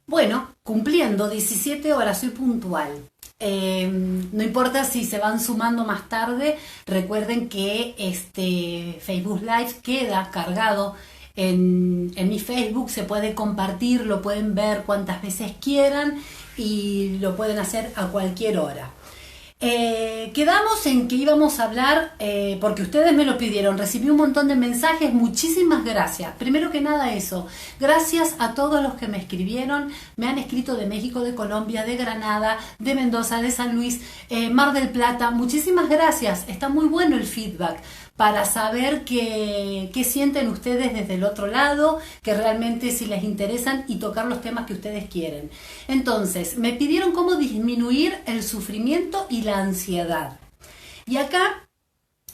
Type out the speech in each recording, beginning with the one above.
Bueno, cumpliendo 17 horas, soy puntual. No importa si se van sumando más tarde, recuerden que este Facebook Live queda cargado en mi Facebook, se puede compartir, lo pueden ver cuantas veces quieran y lo pueden hacer a cualquier hora. Quedamos en que íbamos a hablar, porque ustedes me lo pidieron, recibí un montón de mensajes, muchísimas gracias. Primero que nada eso, gracias a todos los que me escribieron, me han escrito de México, de Colombia, de Granada, de Mendoza, de San Luis, Mar del Plata, muchísimas gracias, está muy bueno el feedback para saber qué sienten ustedes desde el otro lado, que realmente si les interesan y tocar los temas que ustedes quieren. Entonces, me pidieron cómo disminuir el sufrimiento y la ansiedad. Y acá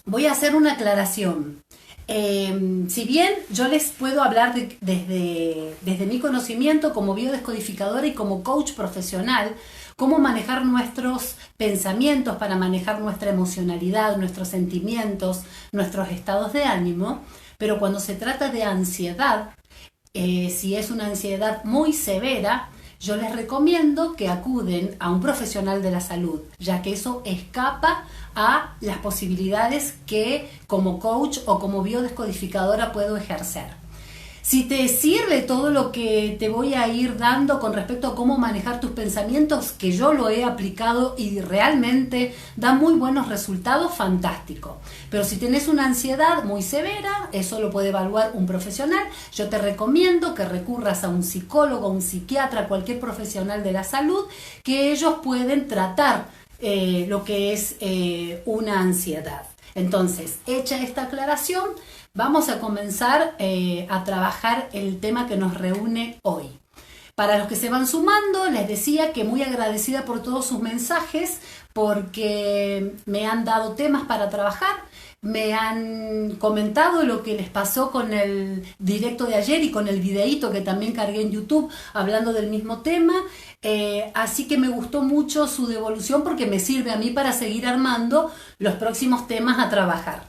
voy a hacer una aclaración. Si bien yo les puedo hablar desde mi conocimiento como biodescodificadora y como coach profesional, cómo manejar nuestros pensamientos para manejar nuestra emocionalidad, nuestros sentimientos, nuestros estados de ánimo, pero cuando se trata de ansiedad, si es una ansiedad muy severa, yo les recomiendo que acuden a un profesional de la salud, ya que eso escapa a las posibilidades que como coach o como biodescodificadora puedo ejercer. Si te sirve todo lo que te voy a ir dando con respecto a cómo manejar tus pensamientos, que yo lo he aplicado y realmente da muy buenos resultados, fantástico. Pero si tienes una ansiedad muy severa, eso lo puede evaluar un profesional. Yo te recomiendo que recurras a un psicólogo, un psiquiatra, cualquier profesional de la salud, que ellos pueden tratar lo que es una ansiedad. Entonces, hecha esta aclaración, vamos a comenzar a trabajar el tema que nos reúne hoy. Para los que se van sumando, les decía que muy agradecida por todos sus mensajes, porque me han dado temas para trabajar, me han comentado lo que les pasó con el directo de ayer y con el videíto que también cargué en YouTube hablando del mismo tema. Así que me gustó mucho su devolución porque me sirve a mí para seguir armando los próximos temas a trabajar.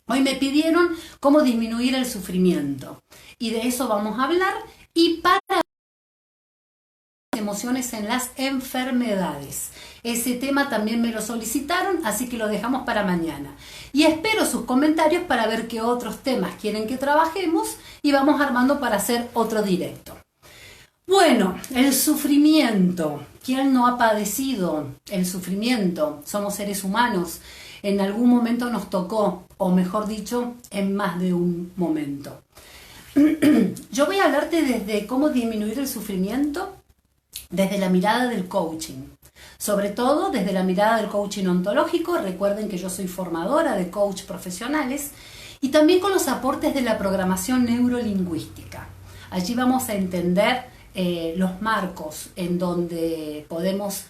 Hoy me pidieron cómo disminuir el sufrimiento y de eso vamos a hablar, y para emociones en las enfermedades. Ese tema también me lo solicitaron, así que lo dejamos para mañana. Y espero sus comentarios para ver qué otros temas quieren que trabajemos y vamos armando para hacer otro directo. Bueno, el sufrimiento. ¿Quién no ha padecido el sufrimiento? Somos seres humanos. En algún momento nos tocó, o mejor dicho, en más de un momento. Yo voy a hablarte desde cómo disminuir el sufrimiento desde la mirada del coaching. Sobre todo desde la mirada del coaching ontológico. Recuerden que yo soy formadora de coach profesionales y también con los aportes de la programación neurolingüística. Allí vamos a entender los marcos en donde podemos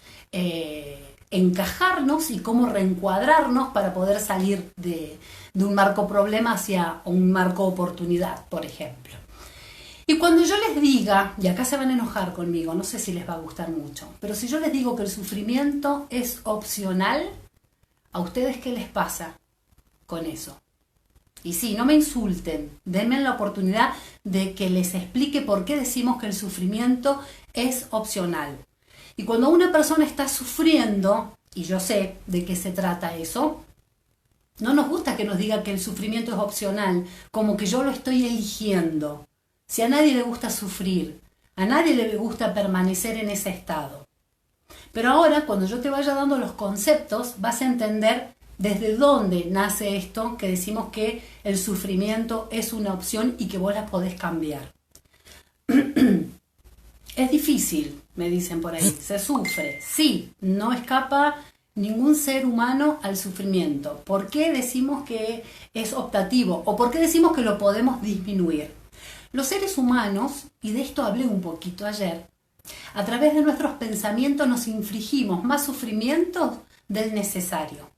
encajarnos y cómo reencuadrarnos para poder salir de un marco problema hacia un marco oportunidad, por ejemplo. Y cuando yo les diga, y acá se van a enojar conmigo, no sé si les va a gustar mucho, pero si yo les digo que el sufrimiento es opcional, ¿a ustedes qué les pasa con eso? Y sí, no me insulten, denme la oportunidad de que les explique por qué decimos que el sufrimiento es opcional. Y cuando una persona está sufriendo, y yo sé de qué se trata eso, no nos gusta que nos diga que el sufrimiento es opcional, como que yo lo estoy eligiendo. Si a nadie le gusta sufrir, a nadie le gusta permanecer en ese estado. Pero ahora, cuando yo te vaya dando los conceptos, vas a entender desde dónde nace esto que decimos que el sufrimiento es una opción y que vos la podés cambiar. Es difícil, me dicen por ahí, se sufre. Sí, no escapa ningún ser humano al sufrimiento. ¿Por qué decimos que es optativo? ¿O por qué decimos que lo podemos disminuir? Los seres humanos, y de esto hablé un poquito ayer, a través de nuestros pensamientos nos infligimos más sufrimiento del necesario.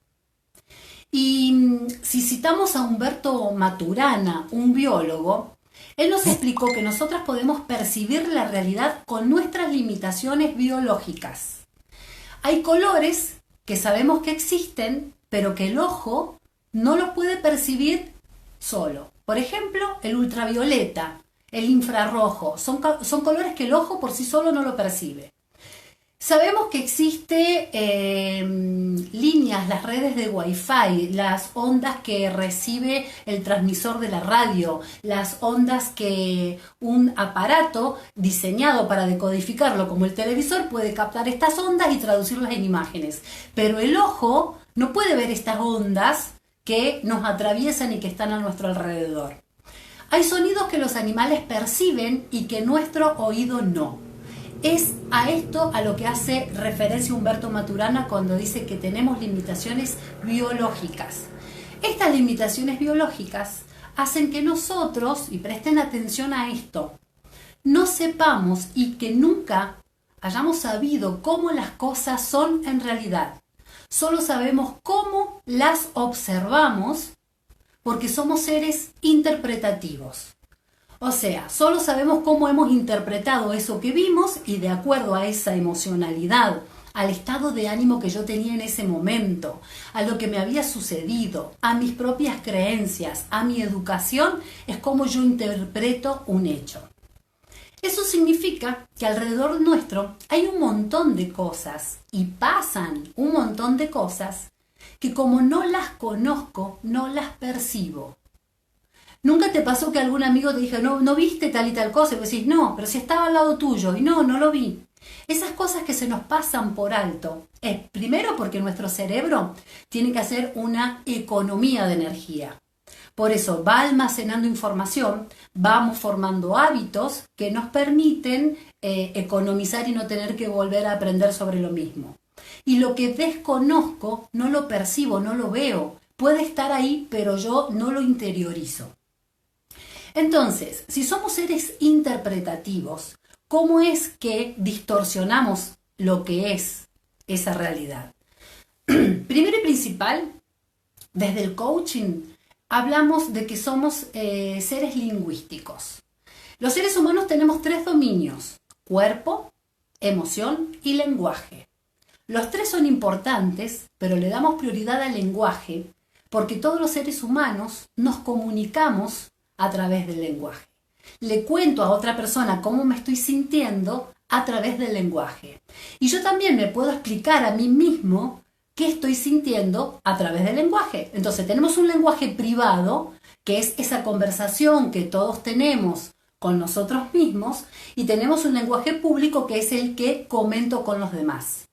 Y si citamos a Humberto Maturana, un biólogo, él nos explicó que nosotras podemos percibir la realidad con nuestras limitaciones biológicas. Hay colores que sabemos que existen, pero que el ojo no los puede percibir solo. Por ejemplo, el ultravioleta, el infrarrojo. Son colores que el ojo por sí solo no lo percibe. Sabemos que existe líneas, las redes de Wi-Fi, las ondas que recibe el transmisor de la radio, las ondas que un aparato diseñado para decodificarlo como el televisor puede captar estas ondas y traducirlas en imágenes. Pero el ojo no puede ver estas ondas que nos atraviesan y que están a nuestro alrededor. Hay sonidos que los animales perciben y que nuestro oído no. Es a esto a lo que hace referencia Humberto Maturana cuando dice que tenemos limitaciones biológicas. Estas limitaciones biológicas hacen que nosotros, y presten atención a esto, no sepamos y que nunca hayamos sabido cómo las cosas son en realidad. Solo sabemos cómo las observamos porque somos seres interpretativos. O sea, solo sabemos cómo hemos interpretado eso que vimos y de acuerdo a esa emocionalidad, al estado de ánimo que yo tenía en ese momento, a lo que me había sucedido, a mis propias creencias, a mi educación, es como yo interpreto un hecho. Eso significa que alrededor nuestro hay un montón de cosas y pasan un montón de cosas que como no las conozco, no las percibo. ¿Nunca te pasó que algún amigo te dijo, no viste tal y tal cosa? Y vos decís, no, pero si estaba al lado tuyo. Y no lo vi. Esas cosas que se nos pasan por alto es primero porque nuestro cerebro tiene que hacer una economía de energía. Por eso va almacenando información, vamos formando hábitos que nos permiten economizar y no tener que volver a aprender sobre lo mismo. Y lo que desconozco no lo percibo, no lo veo. Puede estar ahí, pero yo no lo interiorizo. Entonces, si somos seres interpretativos, ¿cómo es que distorsionamos lo que es esa realidad? Primero y principal, desde el coaching, hablamos de que somos seres lingüísticos. Los seres humanos tenemos 3 dominios: cuerpo, emoción y lenguaje. Los 3 son importantes, pero le damos prioridad al lenguaje porque todos los seres humanos nos comunicamos a través del lenguaje. Le cuento a otra persona cómo me estoy sintiendo a través del lenguaje. Y yo también me puedo explicar a mí mismo qué estoy sintiendo a través del lenguaje. Entonces tenemos un lenguaje privado, que es esa conversación que todos tenemos con nosotros mismos, y tenemos un lenguaje público que es el que comento con los demás.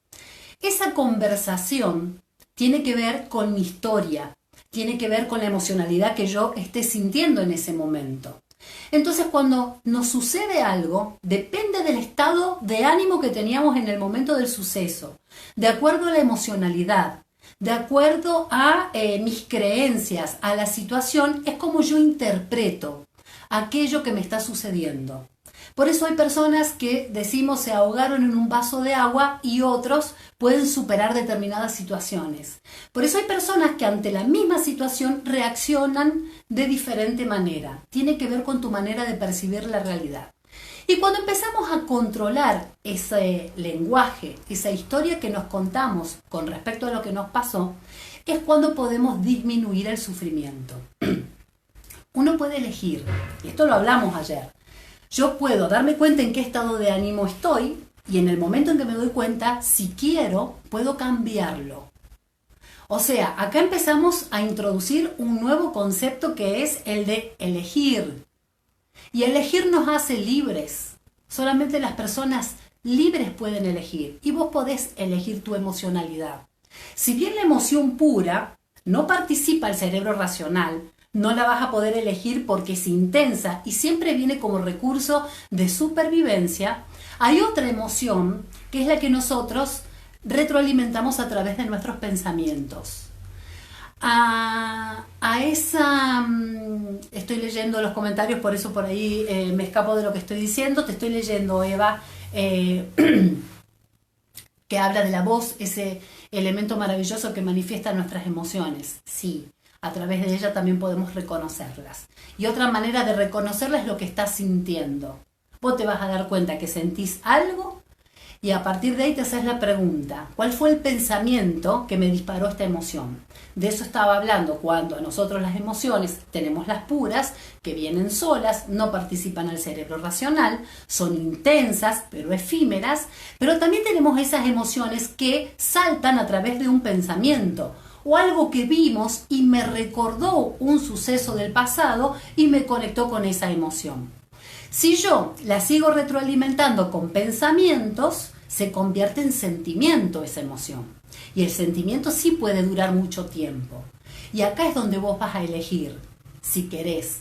Esa conversación tiene que ver con mi historia, tiene que ver con la emocionalidad que yo esté sintiendo en ese momento. Entonces, cuando nos sucede algo, depende del estado de ánimo que teníamos en el momento del suceso, de acuerdo a la emocionalidad, de acuerdo a mis creencias, a la situación, es como yo interpreto aquello que me está sucediendo. Por eso hay personas que decimos se ahogaron en un vaso de agua y otros pueden superar determinadas situaciones. Por eso hay personas que ante la misma situación reaccionan de diferente manera. Tiene que ver con tu manera de percibir la realidad. Y cuando empezamos a controlar ese lenguaje, esa historia que nos contamos con respecto a lo que nos pasó, es cuando podemos disminuir el sufrimiento. Uno puede elegir, y esto lo hablamos ayer. Yo puedo darme cuenta en qué estado de ánimo estoy y en el momento en que me doy cuenta, si quiero, puedo cambiarlo. O sea, acá empezamos a introducir un nuevo concepto que es el de elegir. Y elegir nos hace libres. Solamente las personas libres pueden elegir y vos podés elegir tu emocionalidad. Si bien la emoción pura no participa el cerebro racional, no la vas a poder elegir porque es intensa y siempre viene como recurso de supervivencia. Hay otra emoción que es la que nosotros retroalimentamos a través de nuestros pensamientos. Estoy leyendo los comentarios, por eso por ahí me escapo de lo que estoy diciendo. Te estoy leyendo, Eva, que habla de la voz, ese elemento maravilloso que manifiesta nuestras emociones. Sí. A través de ella también podemos reconocerlas. Y otra manera de reconocerlas es lo que estás sintiendo. Vos te vas a dar cuenta que sentís algo Y a partir de ahí te haces la pregunta, ¿cuál fue el pensamiento que me disparó esta emoción? De eso estaba hablando cuando a nosotros las emociones tenemos las puras, que vienen solas, no participan al cerebro racional, son intensas pero efímeras, pero también tenemos esas emociones que saltan a través de un pensamiento o algo que vimos y me recordó un suceso del pasado y me conectó con esa emoción. Si yo la sigo retroalimentando con pensamientos, se convierte en sentimiento esa emoción. Y el sentimiento sí puede durar mucho tiempo. Y acá es donde vos vas a elegir si querés.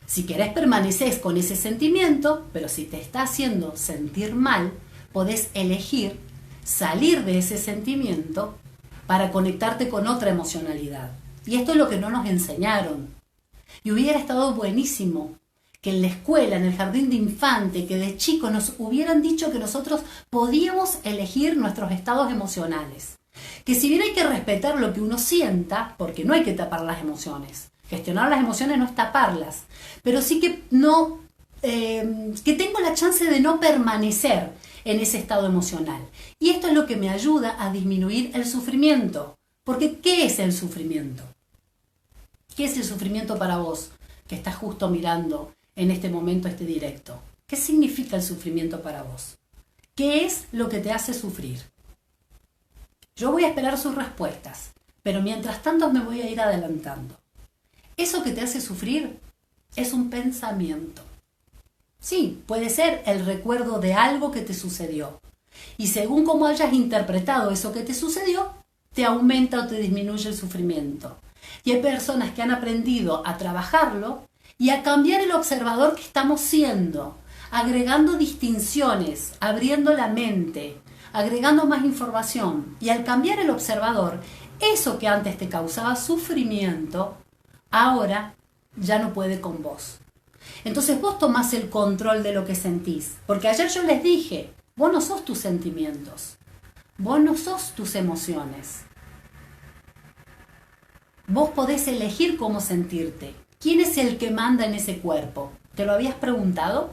Si querés permaneces con ese sentimiento, pero si te está haciendo sentir mal, podés elegir salir de ese sentimiento para conectarte con otra emocionalidad. Y esto es lo que no nos enseñaron. Y hubiera estado buenísimo que en la escuela, en el jardín de infante, que de chicos nos hubieran dicho que nosotros podíamos elegir nuestros estados emocionales. Que si bien hay que respetar lo que uno sienta, porque no hay que tapar las emociones. Gestionar las emociones no es taparlas, pero sí que no, que tengo la chance de no permanecer en ese estado emocional. Y esto es lo que me ayuda a disminuir el sufrimiento. Porque ¿qué es el sufrimiento? ¿Qué es el sufrimiento para vos que estás justo mirando en este momento este directo? ¿Qué significa el sufrimiento para vos? ¿Qué es lo que te hace sufrir? Yo voy a esperar sus respuestas, pero mientras tanto me voy a ir adelantando. Eso que te hace sufrir es un pensamiento. Sí, puede ser el recuerdo de algo que te sucedió. Y según cómo hayas interpretado eso que te sucedió, te aumenta o te disminuye el sufrimiento. Y hay personas que han aprendido a trabajarlo y a cambiar el observador que estamos siendo, agregando distinciones, abriendo la mente, agregando más información. Y al cambiar el observador, eso que antes te causaba sufrimiento, ahora ya no puede con vos. Entonces vos tomás el control de lo que sentís. Porque ayer yo les dije, vos no sos tus sentimientos, vos no sos tus emociones. Vos podés elegir cómo sentirte. ¿Quién es el que manda en ese cuerpo? ¿Te lo habías preguntado?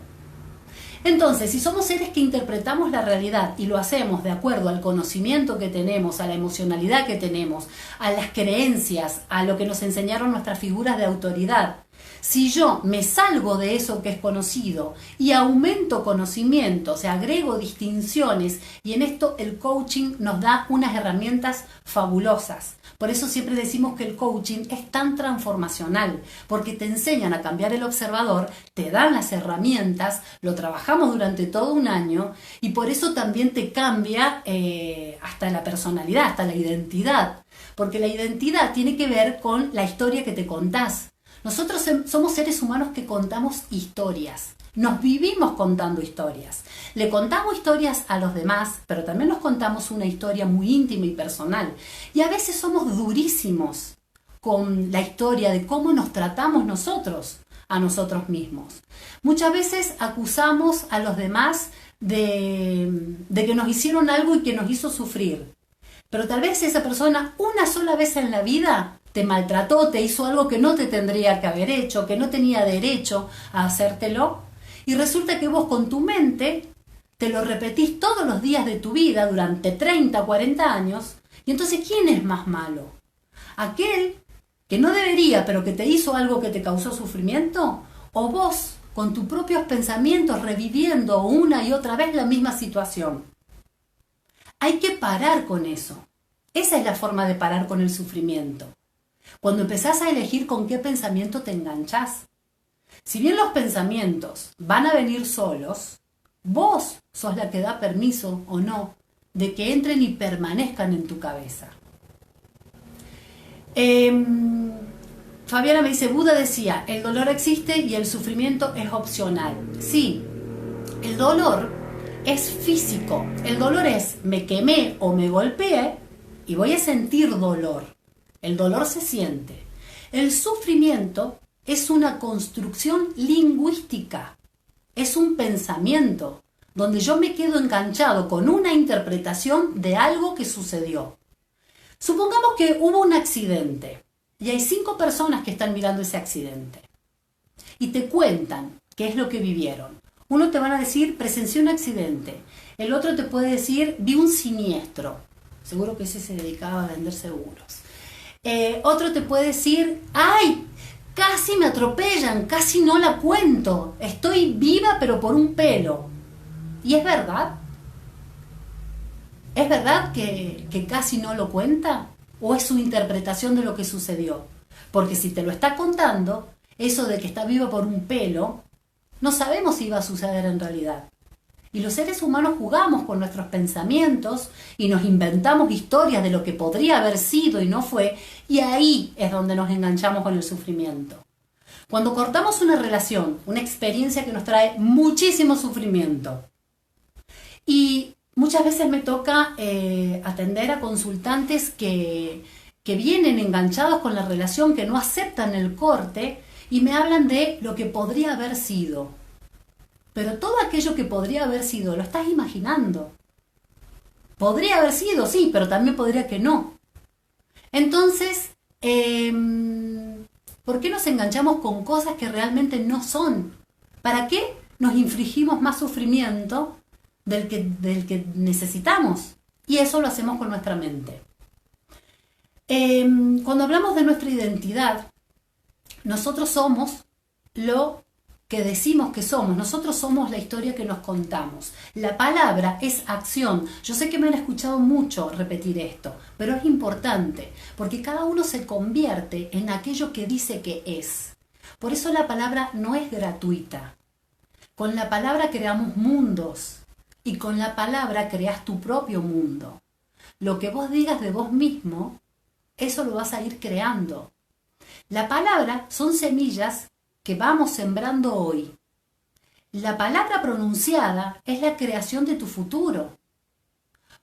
Entonces, si somos seres que interpretamos la realidad y lo hacemos de acuerdo al conocimiento que tenemos, a la emocionalidad que tenemos, a las creencias, a lo que nos enseñaron nuestras figuras de autoridad, si yo me salgo de eso que es conocido y aumento conocimiento, o sea, agrego distinciones, y en esto el coaching nos da unas herramientas fabulosas. Por eso siempre decimos que el coaching es tan transformacional, porque te enseñan a cambiar el observador, te dan las herramientas, lo trabajamos durante todo un año y por eso también te cambia hasta la personalidad, hasta la identidad, porque la identidad tiene que ver con la historia que te contás. Nosotros somos seres humanos que contamos historias. Nos vivimos contando historias. Le contamos historias a los demás, pero también nos contamos una historia muy íntima y personal. Y a veces somos durísimos con la historia de cómo nos tratamos nosotros a nosotros mismos. Muchas veces acusamos a los demás de que nos hicieron algo y que nos hizo sufrir. Pero tal vez esa persona una sola vez en la vida te maltrató, te hizo algo que no te tendría que haber hecho, que no tenía derecho a hacértelo. Y resulta que vos con tu mente te lo repetís todos los días de tu vida durante 30, 40 años. Y entonces, ¿quién es más malo? ¿Aquel que no debería, pero que te hizo algo que te causó sufrimiento? ¿O vos, con tus propios pensamientos, reviviendo una y otra vez la misma situación? Hay que parar con eso. Esa es la forma de parar con el sufrimiento. Cuando empezás a elegir con qué pensamiento te enganchás. Si bien los pensamientos van a venir solos, vos sos la que da permiso o no de que entren y permanezcan en tu cabeza. Fabiana me dice, Buda decía, el dolor existe y el sufrimiento es opcional. Sí, el dolor es físico. El dolor es, me quemé o me golpeé y voy a sentir dolor. El dolor se siente. El sufrimiento es una construcción lingüística. Es un pensamiento donde yo me quedo enganchado con una interpretación de algo que sucedió. Supongamos que hubo un accidente y hay 5 personas que están mirando ese accidente y te cuentan qué es lo que vivieron. Uno te van a decir, presencié un accidente. El otro te puede decir, vi un siniestro. Seguro que ese se dedicaba a vender seguros. Otro te puede decir, ¡ay! Casi me atropellan, casi no la cuento. Estoy viva pero por un pelo. ¿Y es verdad? ¿Es verdad que casi no lo cuenta? ¿O es su interpretación de lo que sucedió? Porque si te lo está contando, eso de que está viva por un pelo, no sabemos si va a suceder en realidad. Y los seres humanos jugamos con nuestros pensamientos y nos inventamos historias de lo que podría haber sido y no fue, y ahí es donde nos enganchamos con el sufrimiento. Cuando cortamos una relación, una experiencia que nos trae muchísimo sufrimiento, y muchas veces me toca atender a consultantes que vienen enganchados con la relación, que no aceptan el corte y me hablan de lo que podría haber sido. Pero todo aquello que podría haber sido, lo estás imaginando. Podría haber sido, sí, pero también podría que no. Entonces, ¿por qué nos enganchamos con cosas que realmente no son? ¿Para qué nos infligimos más sufrimiento del que necesitamos? Y eso lo hacemos con nuestra mente. Cuando hablamos de nuestra identidad, nosotros somos lo que decimos que somos. Nosotros somos la historia que nos contamos. La palabra es acción. Yo sé que me han escuchado mucho repetir esto, pero es importante, porque cada uno se convierte en aquello que dice que es. Por eso la palabra no es gratuita. Con la palabra creamos mundos y con la palabra creas tu propio mundo. Lo que vos digas de vos mismo, eso lo vas a ir creando. La palabra son semillas que vamos sembrando hoy. La palabra pronunciada es la creación de tu futuro.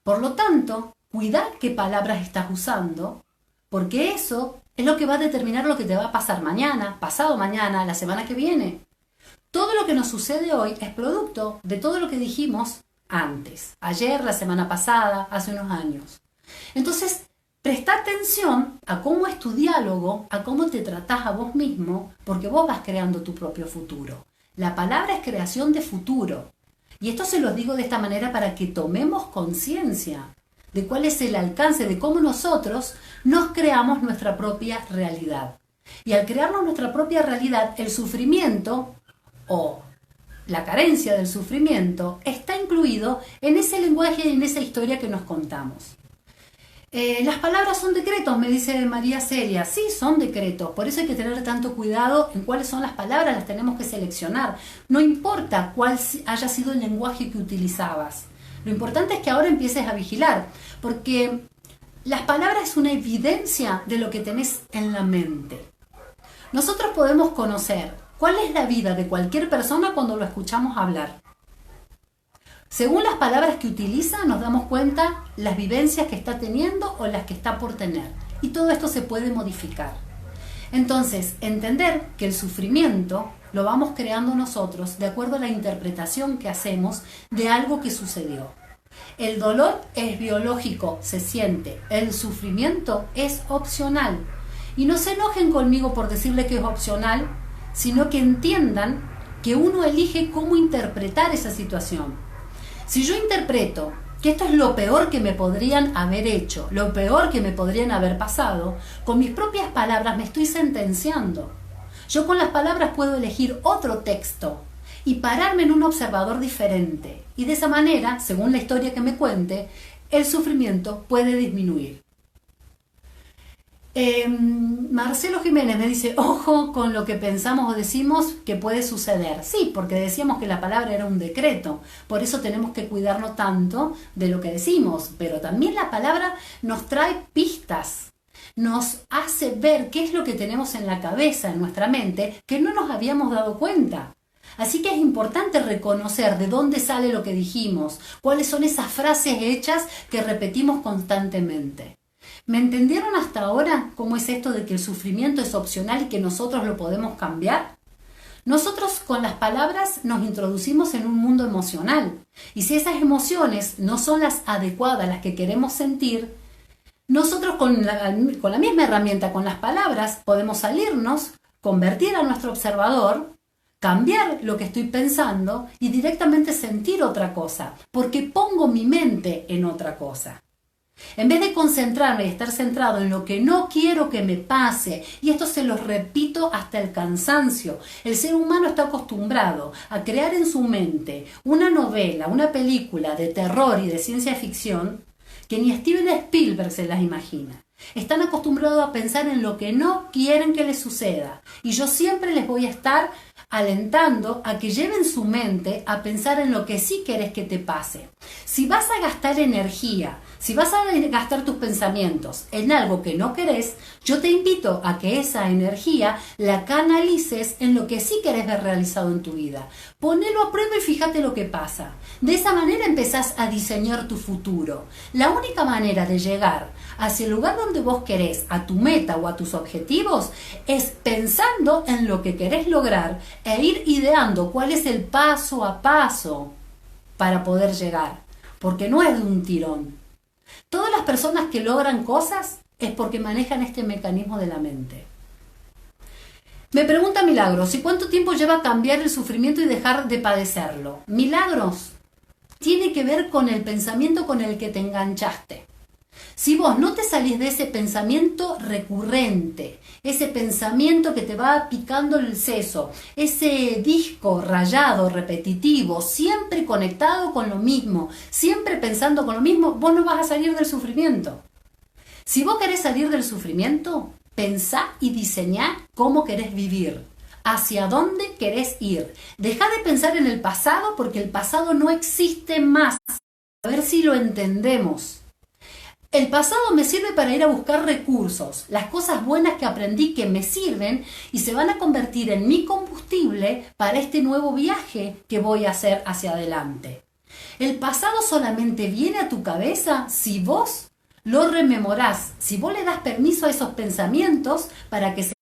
Por lo tanto, cuida qué palabras estás usando, porque eso es lo que va a determinar lo que te va a pasar mañana, pasado mañana, la semana que viene. Todo lo que nos sucede hoy es producto de todo lo que dijimos antes, ayer, la semana pasada, hace unos años. Entonces, presta atención a cómo es tu diálogo, a cómo te tratás a vos mismo, porque vos vas creando tu propio futuro. La palabra es creación de futuro. Y esto se los digo de esta manera para que tomemos conciencia de cuál es el alcance, de cómo nosotros nos creamos nuestra propia realidad. Y al crearnos nuestra propia realidad, el sufrimiento o la carencia del sufrimiento está incluido en ese lenguaje y en esa historia que nos contamos. Las palabras son decretos, me dice María Celia. Sí, son decretos, por eso hay que tener tanto cuidado en cuáles son las palabras, las tenemos que seleccionar. No importa cuál haya sido el lenguaje que utilizabas. Lo importante es que ahora empieces a vigilar, porque las palabras es una evidencia de lo que tenés en la mente. Nosotros podemos conocer cuál es la vida de cualquier persona cuando lo escuchamos hablar. Según las palabras que utiliza, nos damos cuenta las vivencias que está teniendo o las que está por tener. Y todo esto se puede modificar. Entonces, entender que el sufrimiento lo vamos creando nosotros de acuerdo a la interpretación que hacemos de algo que sucedió. El dolor es biológico, se siente. El sufrimiento es opcional. Y no se enojen conmigo por decirle que es opcional, sino que entiendan que uno elige cómo interpretar esa situación. Si yo interpreto que esto es lo peor que me podrían haber hecho, lo peor que me podrían haber pasado, con mis propias palabras me estoy sentenciando. Yo con las palabras puedo elegir otro texto y pararme en un observador diferente. Y de esa manera, según la historia que me cuente, el sufrimiento puede disminuir. Marcelo Jiménez me dice, ojo con lo que pensamos o decimos que puede suceder. Sí, porque decíamos que la palabra era un decreto, por eso tenemos que cuidarnos tanto de lo que decimos, pero también la palabra nos trae pistas, nos hace ver qué es lo que tenemos en la cabeza, en nuestra mente, que no nos habíamos dado cuenta. Así que es importante reconocer de dónde sale lo que dijimos, cuáles son esas frases hechas que repetimos constantemente. ¿Me entendieron hasta ahora cómo es esto de que el sufrimiento es opcional y que nosotros lo podemos cambiar? Nosotros con las palabras nos introducimos en un mundo emocional y si esas emociones no son las adecuadas, las que queremos sentir, nosotros con la misma herramienta, con las palabras, podemos salirnos, convertir a nuestro observador, cambiar lo que estoy pensando y directamente sentir otra cosa, porque pongo mi mente en otra cosa. En vez de concentrarme y estar centrado en lo que no quiero que me pase, y esto se lo repito hasta el cansancio, el ser humano está acostumbrado a crear en su mente una novela, una película de terror y de ciencia ficción que ni Steven Spielberg se las imagina. Están acostumbrados a pensar en lo que no quieren que les suceda, y yo siempre les voy a estar alentando a que lleven su mente a pensar en lo que sí querés que te pase. Si vas a gastar energía, si vas a gastar tus pensamientos en algo que no querés, yo te invito a que esa energía la canalices en lo que sí querés ver realizado en tu vida. Ponelo a prueba y fíjate lo que pasa. De esa manera empezás a diseñar tu futuro. La única manera de llegar hacia el lugar donde vos querés, a tu meta o a tus objetivos, es pensando en lo que querés lograr e ir ideando cuál es el paso a paso para poder llegar. Porque no es de un tirón. Todas las personas que logran cosas es porque manejan este mecanismo de la mente. Me pregunta Milagros, ¿y cuánto tiempo lleva cambiar el sufrimiento y dejar de padecerlo? Milagros, tiene que ver con el pensamiento con el que te enganchaste. Si vos no te salís de ese pensamiento recurrente, ese pensamiento que te va picando el seso, ese disco rayado, repetitivo, siempre conectado con lo mismo, siempre pensando con lo mismo, vos no vas a salir del sufrimiento. Si vos querés salir del sufrimiento, pensá y diseñá cómo querés vivir, hacia dónde querés ir. Dejá de pensar en el pasado porque el pasado no existe más. A ver si lo entendemos. El pasado me sirve para ir a buscar recursos, las cosas buenas que aprendí que me sirven y se van a convertir en mi combustible para este nuevo viaje que voy a hacer hacia adelante. El pasado solamente viene a tu cabeza si vos lo rememorás, si vos le das permiso a esos pensamientos para que se...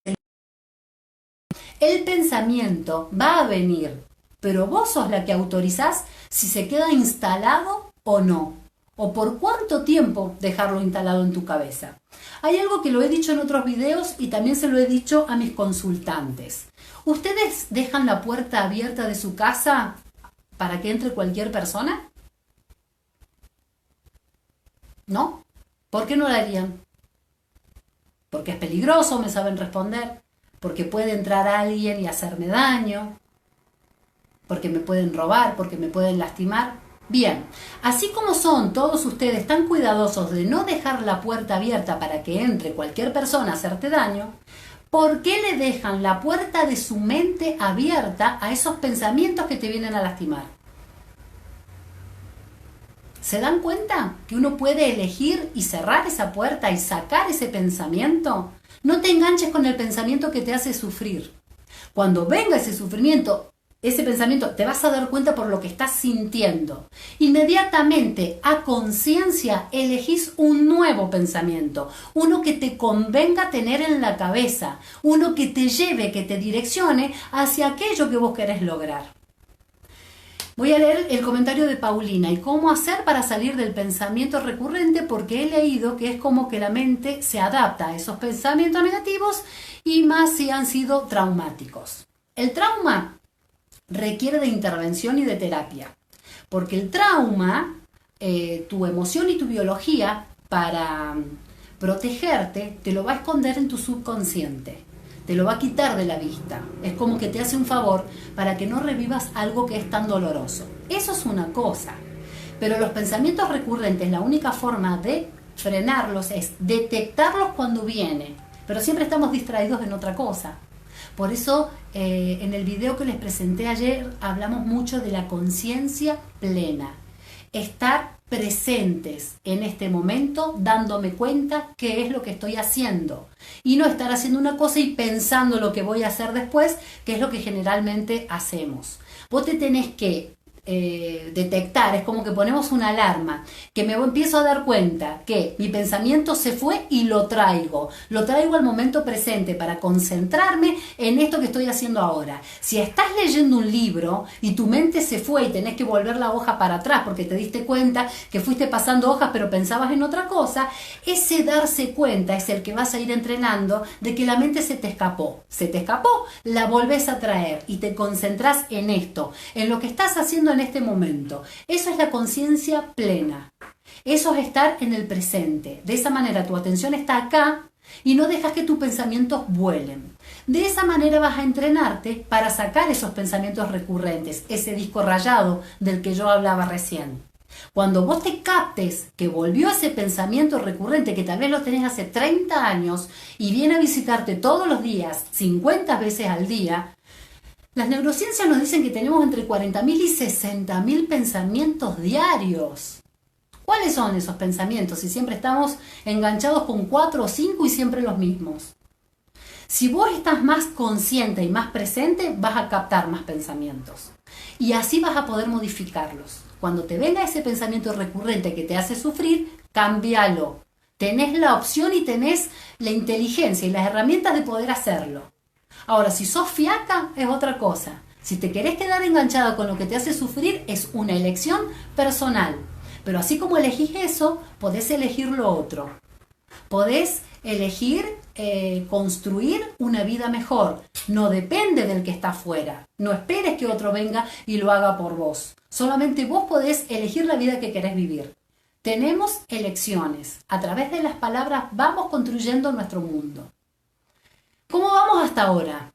El pensamiento va a venir, pero vos sos la que autorizás si se queda instalado o no. ¿O por cuánto tiempo dejarlo instalado en tu cabeza? Hay algo que lo he dicho en otros videos y también se lo he dicho a mis consultantes. ¿Ustedes dejan la puerta abierta de su casa para que entre cualquier persona? ¿No? ¿Por qué no lo harían? Porque es peligroso, me saben responder. Porque puede entrar alguien y hacerme daño. Porque me pueden robar, porque me pueden lastimar. Bien, así como son todos ustedes tan cuidadosos de no dejar la puerta abierta para que entre cualquier persona a hacerte daño, ¿por qué le dejan la puerta de su mente abierta a esos pensamientos que te vienen a lastimar? ¿Se dan cuenta que uno puede elegir y cerrar esa puerta y sacar ese pensamiento? No te enganches con el pensamiento que te hace sufrir. Cuando venga ese sufrimiento, ese pensamiento, te vas a dar cuenta por lo que estás sintiendo. Inmediatamente, a conciencia, elegís un nuevo pensamiento, uno que te convenga tener en la cabeza, uno que te lleve, que te direccione hacia aquello que vos querés lograr. Voy a leer el comentario de Paulina y cómo hacer para salir del pensamiento recurrente, porque he leído que es como que la mente se adapta a esos pensamientos negativos y más si han sido traumáticos. El trauma requiere de intervención y de terapia, porque el trauma, tu emoción y tu biología para protegerte, te lo va a esconder en tu subconsciente, te lo va a quitar de la vista, es como que te hace un favor para que no revivas algo que es tan doloroso. Eso es una cosa, pero los pensamientos recurrentes, la única forma de frenarlos es detectarlos cuando vienen, pero siempre estamos distraídos en otra cosa. Por eso, en el video que les presenté ayer, hablamos mucho de la conciencia plena. Estar presentes en este momento, dándome cuenta qué es lo que estoy haciendo. Y no estar haciendo una cosa y pensando lo que voy a hacer después, que es lo que generalmente hacemos. Vos te tenés que detectar, es como que ponemos una alarma, que me empiezo a dar cuenta que mi pensamiento se fue y lo traigo al momento presente para concentrarme en esto que estoy haciendo ahora. Si estás leyendo un libro y tu mente se fue y tenés que volver la hoja para atrás porque te diste cuenta que fuiste pasando hojas pero pensabas en otra cosa, ese darse cuenta es el que vas a ir entrenando de que la mente se te escapó, la volvés a traer y te concentrás en esto, en lo que estás haciendo en este momento. Eso es la conciencia plena. Eso es estar en el presente. De esa manera tu atención está acá y no dejas que tus pensamientos vuelen. De esa manera vas a entrenarte para sacar esos pensamientos recurrentes, ese disco rayado del que yo hablaba recién. Cuando vos te captes que volvió ese pensamiento recurrente que tal vez lo tenés hace 30 años y viene a visitarte todos los días, 50 veces al día, las neurociencias nos dicen que tenemos entre 40.000 y 60.000 pensamientos diarios. ¿Cuáles son esos pensamientos? Si siempre estamos enganchados con 4 o 5 y siempre los mismos. Si vos estás más consciente y más presente, vas a captar más pensamientos. Y así vas a poder modificarlos. Cuando te venga ese pensamiento recurrente que te hace sufrir, cámbialo. Tenés la opción y tenés la inteligencia y las herramientas de poder hacerlo. Ahora, si sos fiaca, es otra cosa. Si te querés quedar enganchado con lo que te hace sufrir, es una elección personal. Pero así como elegís eso, podés elegir lo otro. Podés elegir construir una vida mejor. No depende del que está afuera. No esperes que otro venga y lo haga por vos. Solamente vos podés elegir la vida que querés vivir. Tenemos elecciones. A través de las palabras vamos construyendo nuestro mundo. ¿Cómo vamos hasta ahora?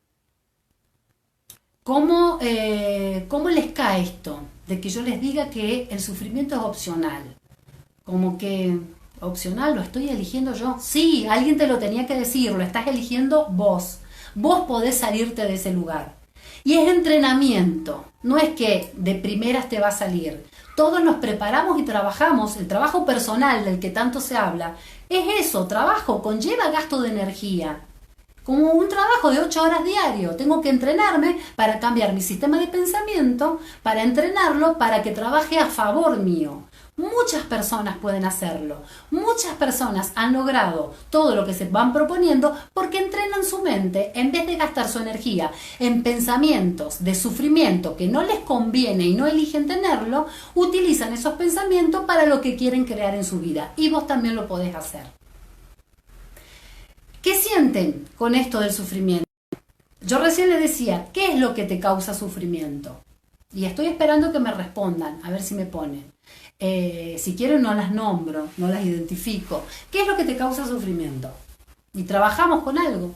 ¿Cómo les cae esto? De que yo les diga que el sufrimiento es opcional. Como que opcional, lo estoy eligiendo yo. Sí, alguien te lo tenía que decir, lo estás eligiendo vos. Vos podés salirte de ese lugar. Y es entrenamiento, no es que de primeras te va a salir. Todos nos preparamos y trabajamos, el trabajo personal del que tanto se habla, es eso, trabajo, conlleva gasto de energía. Como un trabajo de 8 horas diario, tengo que entrenarme para cambiar mi sistema de pensamiento, para entrenarlo para que trabaje a favor mío. Muchas personas pueden hacerlo, muchas personas han logrado todo lo que se van proponiendo porque entrenan su mente en vez de gastar su energía en pensamientos de sufrimiento que no les conviene y no eligen tenerlo, utilizan esos pensamientos para lo que quieren crear en su vida y vos también lo podés hacer. ¿Qué sienten con esto del sufrimiento? Yo recién les decía, ¿qué es lo que te causa sufrimiento? Y estoy esperando que me respondan, a ver si me ponen. Si quieren no las nombro, no las identifico. ¿Qué es lo que te causa sufrimiento? Y trabajamos con algo.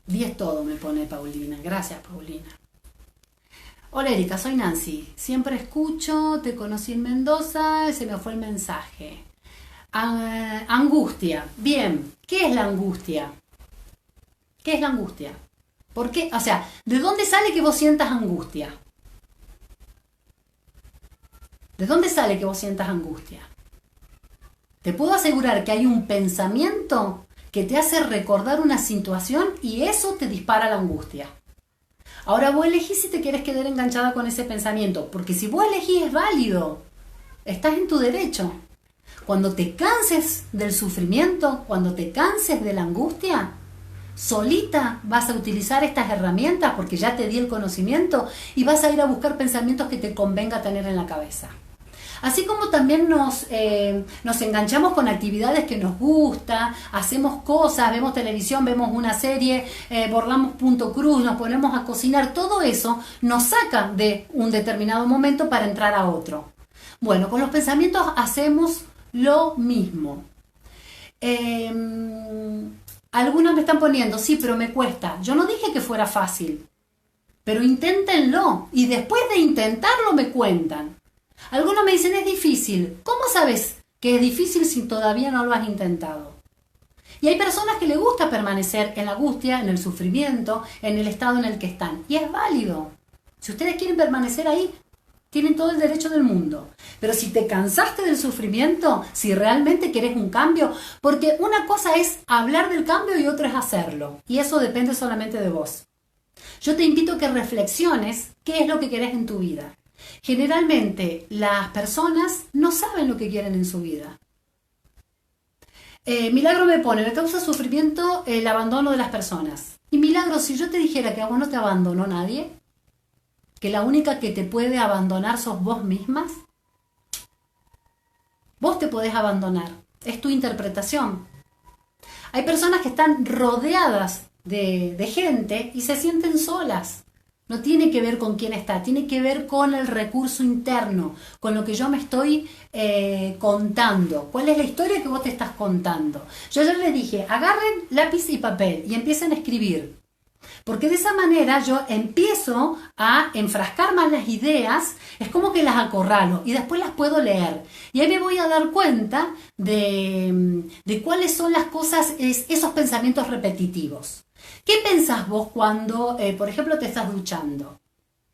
10 todo me pone Paulina. Gracias, Paulina. Hola Erika, soy Nancy. Siempre escucho, te conocí en Mendoza, se me fue el mensaje. Angustia. Bien, ¿qué es la angustia? ¿Qué es la angustia? ¿Por qué? O sea, ¿de dónde sale que vos sientas angustia? ¿De dónde sale que vos sientas angustia? Te puedo asegurar que hay un pensamiento que te hace recordar una situación y eso te dispara la angustia. Ahora vos elegís si te quieres quedar enganchada con ese pensamiento, porque si vos elegís es válido, estás en tu derecho. Cuando te canses del sufrimiento, cuando te canses de la angustia, solita vas a utilizar estas herramientas porque ya te di el conocimiento y vas a ir a buscar pensamientos que te convenga tener en la cabeza. Así como también nos enganchamos con actividades que nos gusta, hacemos cosas, vemos televisión, vemos una serie, borramos punto cruz, nos ponemos a cocinar, todo eso nos saca de un determinado momento para entrar a otro. Bueno, con los pensamientos hacemos lo mismo. Algunos me están poniendo, sí, pero me cuesta. Yo no dije que fuera fácil, pero inténtenlo y después de intentarlo me cuentan. Algunos me dicen es difícil. ¿Cómo sabes que es difícil si todavía no lo has intentado? Y hay personas que les gusta permanecer en la angustia, en el sufrimiento, en el estado en el que están. Y es válido. Si ustedes quieren permanecer ahí, tienen todo el derecho del mundo. Pero si te cansaste del sufrimiento, si realmente querés un cambio, porque una cosa es hablar del cambio y otra es hacerlo. Y eso depende solamente de vos. Yo te invito a que reflexiones qué es lo que querés en tu vida. Generalmente las personas no saben lo que quieren en su vida. Milagro me causa sufrimiento el abandono de las personas. Y Milagro, si yo te dijera que a vos no te abandonó nadie, que la única que te puede abandonar sos vos mismas, vos te podés abandonar. Es tu interpretación. Hay personas que están rodeadas de gente y se sienten solas. No tiene que ver con quién está, tiene que ver con el recurso interno, con lo que yo me estoy contando. ¿Cuál es la historia que vos te estás contando? Yo ayer les dije, agarren lápiz y papel y empiecen a escribir. Porque de esa manera yo empiezo a enfrascar más las ideas, es como que las acorralo y después las puedo leer. Y ahí me voy a dar cuenta de cuáles son las cosas, esos pensamientos repetitivos. ¿Qué pensás vos cuando, por ejemplo, te estás duchando?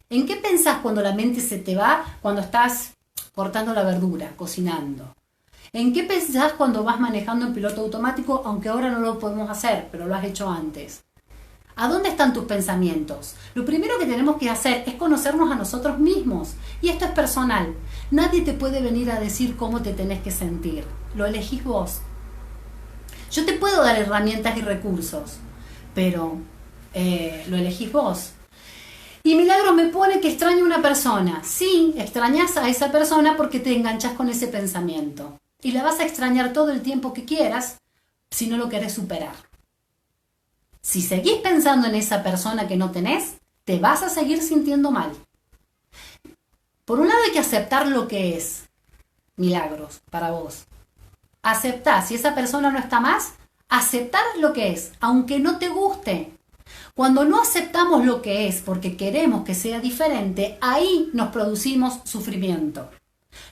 ¿En qué pensás cuando la mente se te va, cuando estás cortando la verdura, cocinando? ¿En qué pensás cuando vas manejando en piloto automático, aunque ahora no lo podemos hacer, pero lo has hecho antes? ¿A dónde están tus pensamientos? Lo primero que tenemos que hacer es conocernos a nosotros mismos. Y esto es personal. Nadie te puede venir a decir cómo te tenés que sentir. Lo elegís vos. Yo te puedo dar herramientas y recursos, pero lo elegís vos. Y Milagro me pone que extraño a una persona. Sí, extrañas a esa persona porque te enganchás con ese pensamiento. Y la vas a extrañar todo el tiempo que quieras si no lo querés superar. Si seguís pensando en esa persona que no tenés, te vas a seguir sintiendo mal. Por un lado hay que aceptar lo que es. Milagros, para vos. Aceptá, si esa persona no está más, aceptar lo que es, aunque no te guste. Cuando no aceptamos lo que es porque queremos que sea diferente, ahí nos producimos sufrimiento.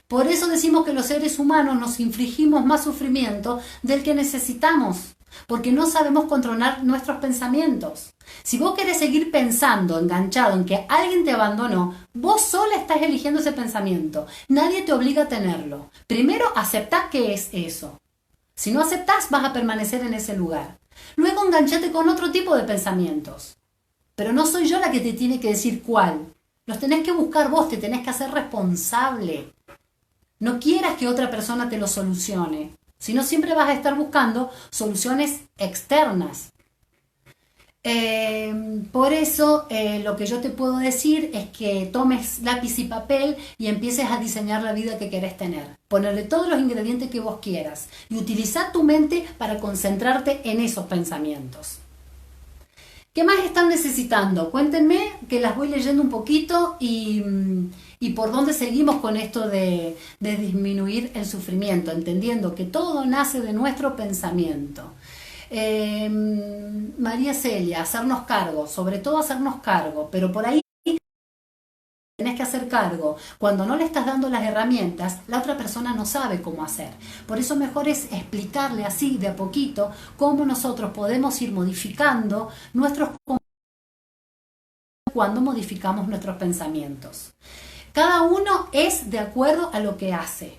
Por eso decimos que los seres humanos nos infligimos más sufrimiento del que necesitamos, porque no sabemos controlar nuestros pensamientos. Si vos querés seguir pensando, enganchado en que alguien te abandonó, vos sola estás eligiendo ese pensamiento. Nadie te obliga a tenerlo. Primero, aceptá que es eso. Si no aceptás, vas a permanecer en ese lugar. Luego, enganchate con otro tipo de pensamientos. Pero no soy yo la que te tiene que decir cuál. Los tenés que buscar vos, te tenés que hacer responsable. No quieras que otra persona te lo solucione. Si no, siempre vas a estar buscando soluciones externas. Por eso lo que yo te puedo decir es que tomes lápiz y papel y empieces a diseñar la vida que querés tener. Ponerle todos los ingredientes que vos quieras y utiliza tu mente para concentrarte en esos pensamientos. ¿Qué más están necesitando? Cuéntenme, que las voy leyendo un poquito y por dónde seguimos con esto de disminuir el sufrimiento, entendiendo que todo nace de nuestro pensamiento. María Celia, hacernos cargo, sobre todo hacernos cargo, pero por ahí tenés que hacer cargo. Cuando no le estás dando las herramientas, la otra persona no sabe cómo hacer. Por eso mejor es explicarle así de a poquito cómo nosotros podemos ir modificando nuestros cuando modificamos nuestros pensamientos. Cada uno es de acuerdo a lo que hace.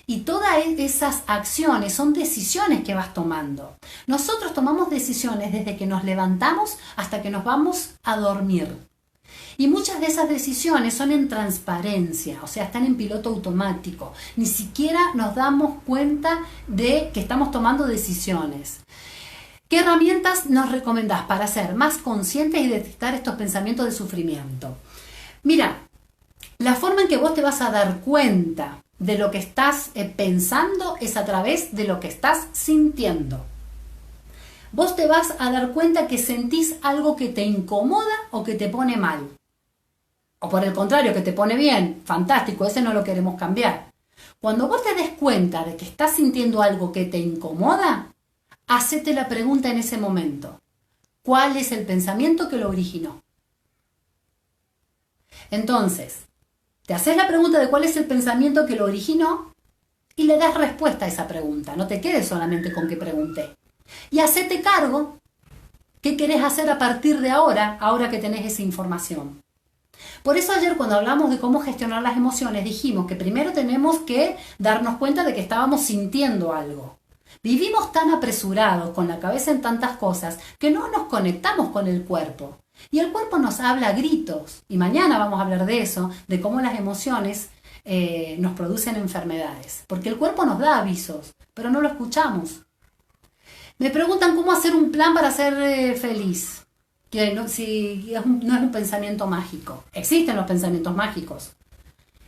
Y todas esas acciones son decisiones que vas tomando. Nosotros tomamos decisiones desde que nos levantamos hasta que nos vamos a dormir. Y muchas de esas decisiones son en transparencia, o sea, están en piloto automático. Ni siquiera nos damos cuenta de que estamos tomando decisiones. ¿Qué herramientas nos recomendás para ser más conscientes y detectar estos pensamientos de sufrimiento? Mira, la forma en que vos te vas a dar cuenta de lo que estás pensando es a través de lo que estás sintiendo. Vos te vas a dar cuenta que sentís algo que te incomoda o que te pone mal. O por el contrario, que te pone bien. Fantástico, ese no lo queremos cambiar. Cuando vos te des cuenta de que estás sintiendo algo que te incomoda, hacete la pregunta en ese momento. ¿Cuál es el pensamiento que lo originó? Entonces, te haces la pregunta de cuál es el pensamiento que lo originó y le das respuesta a esa pregunta. No te quedes solamente con que pregunté. Y hacete cargo qué querés hacer a partir de ahora que tenés esa información. Por eso ayer cuando hablamos de cómo gestionar las emociones dijimos que primero tenemos que darnos cuenta de que estábamos sintiendo algo. Vivimos tan apresurados con la cabeza en tantas cosas que no nos conectamos con el cuerpo. Y el cuerpo nos habla a gritos. Y mañana vamos a hablar de eso, de cómo las emociones nos producen enfermedades. Porque el cuerpo nos da avisos, pero no lo escuchamos. Me preguntan cómo hacer un plan para ser feliz. Que no, si no es un pensamiento mágico. Existen los pensamientos mágicos.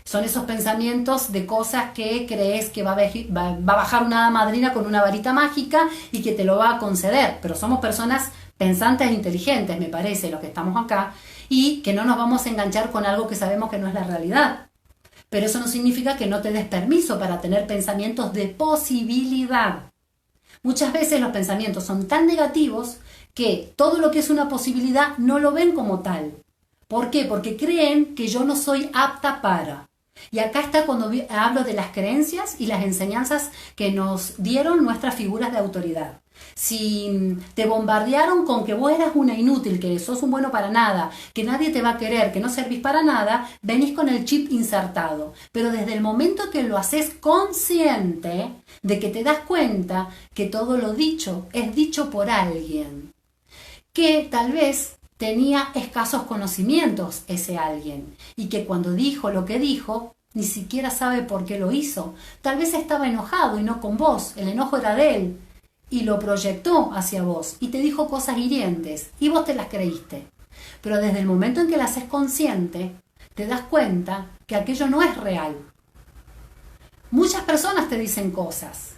Son esos pensamientos de cosas que crees que va a bajar una hada madrina con una varita mágica y que te lo va a conceder. Pero somos personas pensantes e inteligentes, me parece, los que estamos acá, y que no nos vamos a enganchar con algo que sabemos que no es la realidad. Pero eso no significa que no te des permiso para tener pensamientos de posibilidad. Muchas veces los pensamientos son tan negativos que todo lo que es una posibilidad no lo ven como tal. ¿Por qué? Porque creen que yo no soy apta para. Y acá está cuando hablo de las creencias y las enseñanzas que nos dieron nuestras figuras de autoridad. Si te bombardearon con que vos eras una inútil, que sos un bueno para nada, que nadie te va a querer, que no servís para nada, venís con el chip insertado. Pero desde el momento que lo haces consciente de que te das cuenta que todo lo dicho es dicho por alguien, que tal vez tenía escasos conocimientos ese alguien y que cuando dijo lo que dijo ni siquiera sabe por qué lo hizo. Tal vez estaba enojado y no con vos, el enojo era de él y lo proyectó hacia vos y te dijo cosas hirientes y vos te las creíste. Pero desde el momento en que las haces consciente te das cuenta que aquello no es real. Muchas personas te dicen cosas.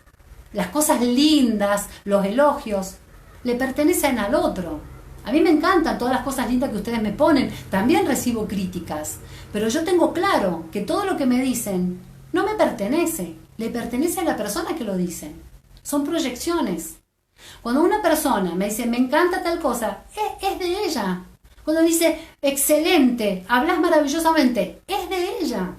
Las cosas lindas, los elogios, le pertenecen al otro. A mí me encantan todas las cosas lindas que ustedes me ponen. También recibo críticas. Pero yo tengo claro que todo lo que me dicen no me pertenece. Le pertenece a la persona que lo dice. Son proyecciones. Cuando una persona me dice, me encanta tal cosa, es de ella. Cuando dice, excelente, hablas maravillosamente, es de ella.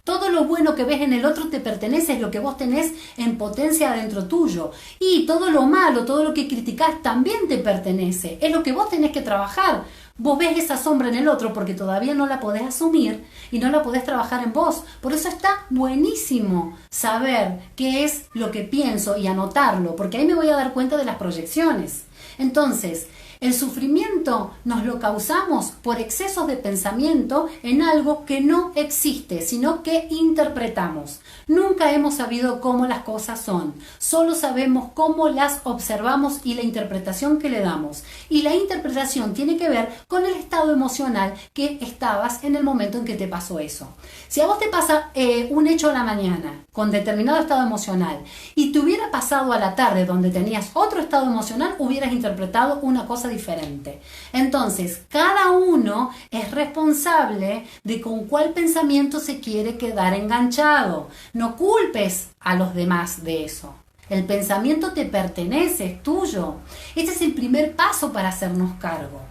Todo lo bueno que ves en el otro te pertenece, es lo que vos tenés en potencia dentro tuyo. Y todo lo malo, todo lo que criticás también te pertenece, es lo que vos tenés que trabajar. Vos ves esa sombra en el otro porque todavía no la podés asumir y no la podés trabajar en vos. Por eso está buenísimo saber qué es lo que pienso y anotarlo, porque ahí me voy a dar cuenta de las proyecciones. Entonces, el sufrimiento nos lo causamos por excesos de pensamiento en algo que no existe, sino que interpretamos. Nunca hemos sabido cómo las cosas son, solo sabemos cómo las observamos y la interpretación que le damos. Y la interpretación tiene que ver con el estado emocional que estabas en el momento en que te pasó eso. Si a vos te pasa un hecho a la mañana con determinado estado emocional y te hubiera pasado a la tarde donde tenías otro estado emocional, hubieras interpretado una cosa diferente. Entonces, cada uno es responsable de con cuál pensamiento se quiere quedar enganchado. No culpes a los demás de eso. El pensamiento te pertenece, es tuyo. Este es el primer paso para hacernos cargo.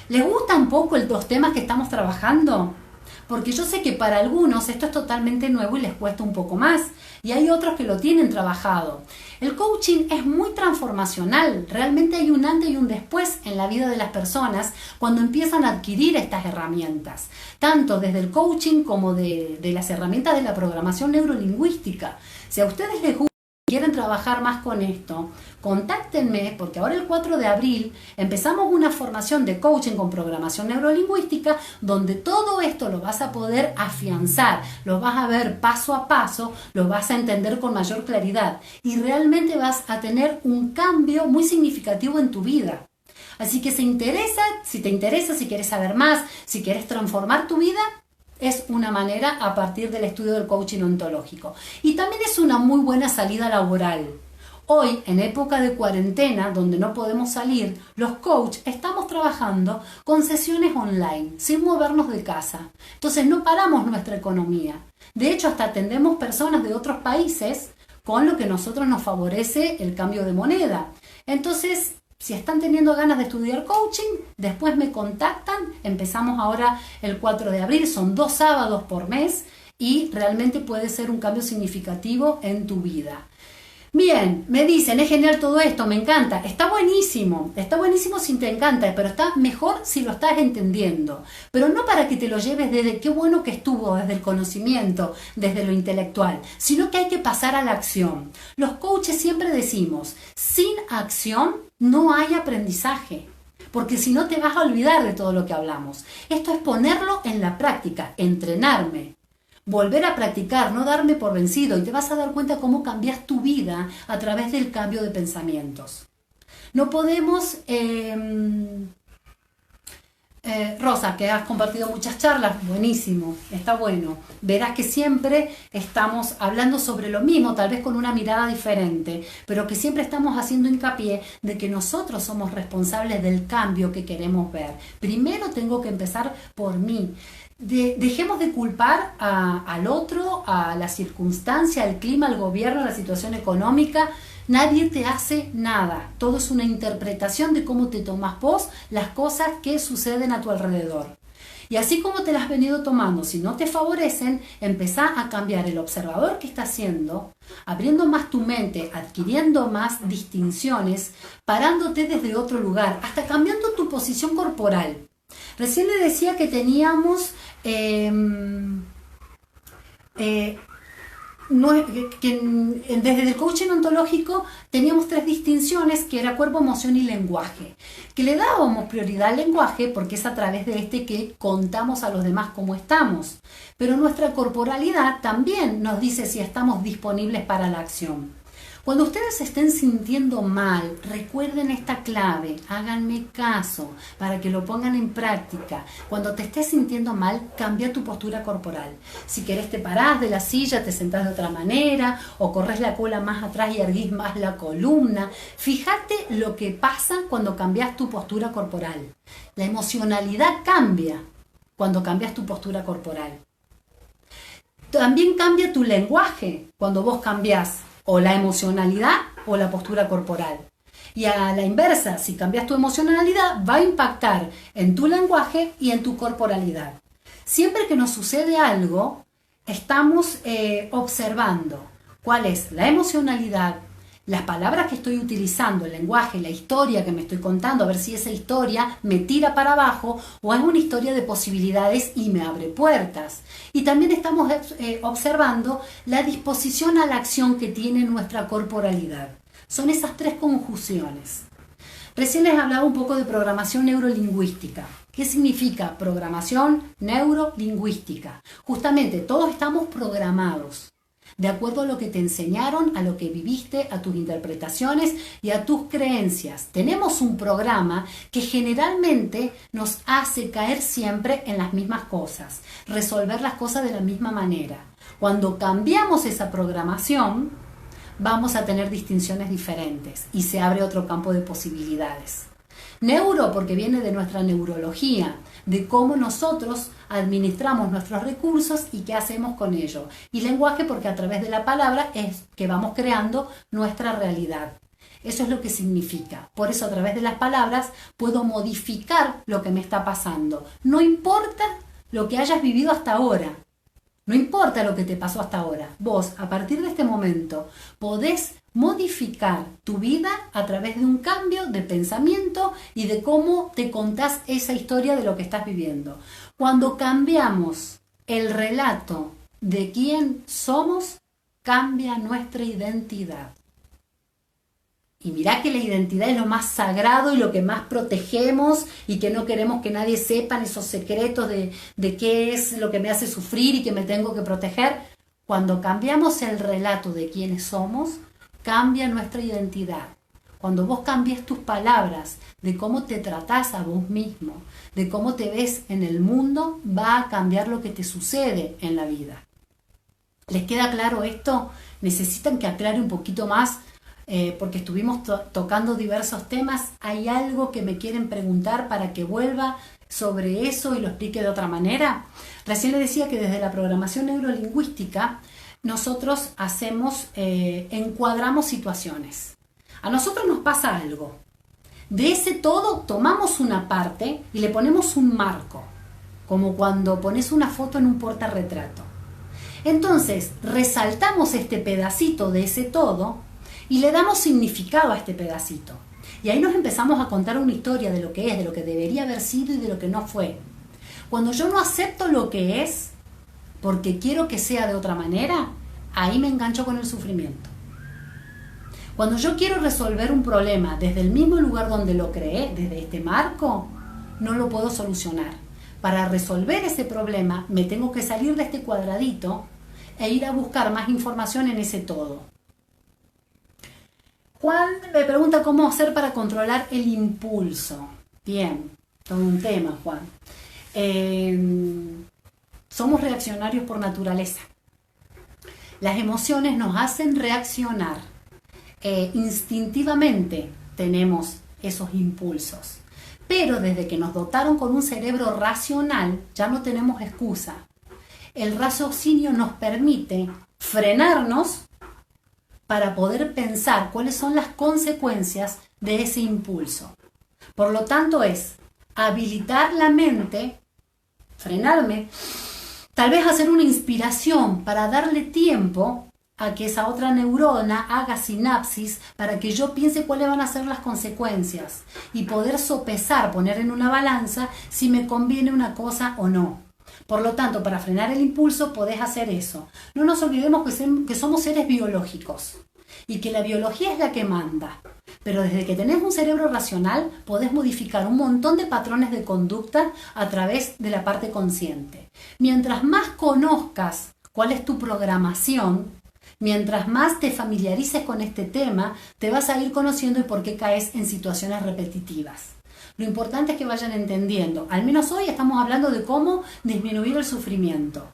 ¿Les gustan un poco los temas que estamos trabajando? Porque yo sé que para algunos esto es totalmente nuevo y les cuesta un poco más. Y hay otros que lo tienen trabajado. El coaching es muy transformacional. Realmente hay un antes y un después en la vida de las personas cuando empiezan a adquirir estas herramientas. Tanto desde el coaching como de las herramientas de la programación neurolingüística. Si a ustedes les gusta, quieren trabajar más con esto, contáctenme porque ahora el 4 de abril empezamos una formación de coaching con programación neurolingüística donde todo esto lo vas a poder afianzar, lo vas a ver paso a paso, lo vas a entender con mayor claridad y realmente vas a tener un cambio muy significativo en tu vida. Así que si te interesa, si quieres saber más, si quieres transformar tu vida, es una manera a partir del estudio del coaching ontológico. Y también es una muy buena salida laboral. Hoy, en época de cuarentena, donde no podemos salir, los coaches estamos trabajando con sesiones online, sin movernos de casa. Entonces no paramos nuestra economía. De hecho, hasta atendemos personas de otros países con lo que a nosotros nos favorece el cambio de moneda. Entonces, si están teniendo ganas de estudiar coaching, después me contactan. Empezamos ahora el 4 de abril, son 2 sábados por mes y realmente puede ser un cambio significativo en tu vida. Bien, me dicen, es genial todo esto, me encanta. Está buenísimo si te encanta, pero está mejor si lo estás entendiendo. Pero no para que te lo lleves desde qué bueno que estuvo, desde el conocimiento, desde lo intelectual, sino que hay que pasar a la acción. Los coaches siempre decimos, sin acción no hay aprendizaje. porque si no te vas a olvidar de todo lo que hablamos. Esto es ponerlo en la práctica, entrenarme, volver a practicar, no darme por vencido, y te vas a dar cuenta cómo cambias tu vida a través del cambio de pensamientos. No podemos... Rosa, que has compartido muchas charlas, buenísimo, está bueno. Verás que siempre estamos hablando sobre lo mismo, tal vez con una mirada diferente, pero que siempre estamos haciendo hincapié de que nosotros somos responsables del cambio que queremos ver. Primero tengo que empezar por mí. Dejemos de culpar al otro, a la circunstancia, al clima, al gobierno, a la situación económica. Nadie te hace nada. Todo es una interpretación de cómo te tomas vos las cosas que suceden a tu alrededor. Y así como te las has venido tomando, si no te favorecen, empezá a cambiar el observador que estás siendo, abriendo más tu mente, adquiriendo más distinciones, parándote desde otro lugar, hasta cambiando tu posición corporal. Recién le decía que teníamos... desde el coaching ontológico teníamos 3 distinciones, que era cuerpo, emoción y lenguaje, que le dábamos prioridad al lenguaje porque es a través de este que contamos a los demás cómo estamos, pero nuestra corporalidad también nos dice si estamos disponibles para la acción. Cuando ustedes se estén sintiendo mal, recuerden esta clave, háganme caso para que lo pongan en práctica. Cuando te estés sintiendo mal, cambia tu postura corporal. Si querés te parás de la silla, te sentás de otra manera, o corres la cola más atrás y erguís más la columna. Fíjate lo que pasa cuando cambias tu postura corporal. La emocionalidad cambia cuando cambias tu postura corporal. También cambia tu lenguaje cuando vos cambiás o la emocionalidad o la postura corporal. Y a la inversa, si cambias tu emocionalidad, va a impactar en tu lenguaje y en tu corporalidad. Siempre que nos sucede algo, estamos observando cuál es la emocionalidad, las palabras que estoy utilizando, el lenguaje, la historia que me estoy contando, a ver si esa historia me tira para abajo o es una historia de posibilidades y me abre puertas. Y también estamos observando la disposición a la acción que tiene nuestra corporalidad. Son esas 3 conjunciones. Recién les hablaba un poco de programación neurolingüística. ¿Qué significa programación neurolingüística? Justamente todos estamos programados de acuerdo a lo que te enseñaron, a lo que viviste, a tus interpretaciones y a tus creencias. Tenemos un programa que generalmente nos hace caer siempre en las mismas cosas, resolver las cosas de la misma manera. Cuando cambiamos esa programación, vamos a tener distinciones diferentes y se abre otro campo de posibilidades. Neuro, porque viene de nuestra neurología, de cómo nosotros administramos nuestros recursos y qué hacemos con ello. Y lenguaje, porque a través de la palabra es que vamos creando nuestra realidad. Eso es lo que significa. Por eso a través de las palabras puedo modificar lo que me está pasando. No importa lo que hayas vivido hasta ahora. No importa lo que te pasó hasta ahora. Vos, a partir de este momento, podés modificar tu vida a través de un cambio de pensamiento y de cómo te contás esa historia de lo que estás viviendo. Cuando cambiamos el relato de quién somos, cambia nuestra identidad. Y mirá que la identidad es lo más sagrado y lo que más protegemos y que no queremos que nadie sepa esos secretos de qué es lo que me hace sufrir y que me tengo que proteger. Cuando cambiamos el relato de quiénes somos, cambia nuestra identidad. Cuando vos cambies tus palabras, de cómo te tratás a vos mismo, de cómo te ves en el mundo, va a cambiar lo que te sucede en la vida. ¿Les queda claro esto? ¿Necesitan que aclare un poquito más? Porque estuvimos tocando diversos temas. ¿Hay algo que me quieren preguntar para que vuelva sobre eso y lo explique de otra manera? Recién les decía que desde la programación neurolingüística nosotros encuadramos situaciones. A nosotros nos pasa algo. De ese todo tomamos una parte y le ponemos un marco, como cuando pones una foto en un portarretrato. Entonces resaltamos este pedacito de ese todo y le damos significado a este pedacito. Y ahí nos empezamos a contar una historia de lo que es, de lo que debería haber sido y de lo que no fue. Cuando yo no acepto lo que es, porque quiero que sea de otra manera, ahí me engancho con el sufrimiento. Cuando yo quiero resolver un problema desde el mismo lugar donde lo creé, desde este marco, no lo puedo solucionar. Para resolver ese problema me tengo que salir de este cuadradito e ir a buscar más información en ese todo. Juan me pregunta cómo hacer para controlar el impulso. Bien, todo un tema, Juan. Somos reaccionarios por naturaleza. Las emociones nos hacen reaccionar. Instintivamente tenemos esos impulsos. Pero desde que nos dotaron con un cerebro racional, ya no tenemos excusa. El raciocinio nos permite frenarnos para poder pensar cuáles son las consecuencias de ese impulso. Por lo tanto es habilitar la mente, frenarme, tal vez hacer una inspiración para darle tiempo a que esa otra neurona haga sinapsis para que yo piense cuáles van a ser las consecuencias y poder sopesar, poner en una balanza si me conviene una cosa o no. Por lo tanto, para frenar el impulso podés hacer eso. No nos olvidemos que somos seres biológicos y que la biología es la que manda. Pero desde que tenés un cerebro racional podés modificar un montón de patrones de conducta a través de la parte consciente. Mientras más conozcas cuál es tu programación, mientras más te familiarices con este tema, te vas a ir conociendo y por qué caes en situaciones repetitivas. Lo importante es que vayan entendiendo. Al menos hoy estamos hablando de cómo disminuir el sufrimiento.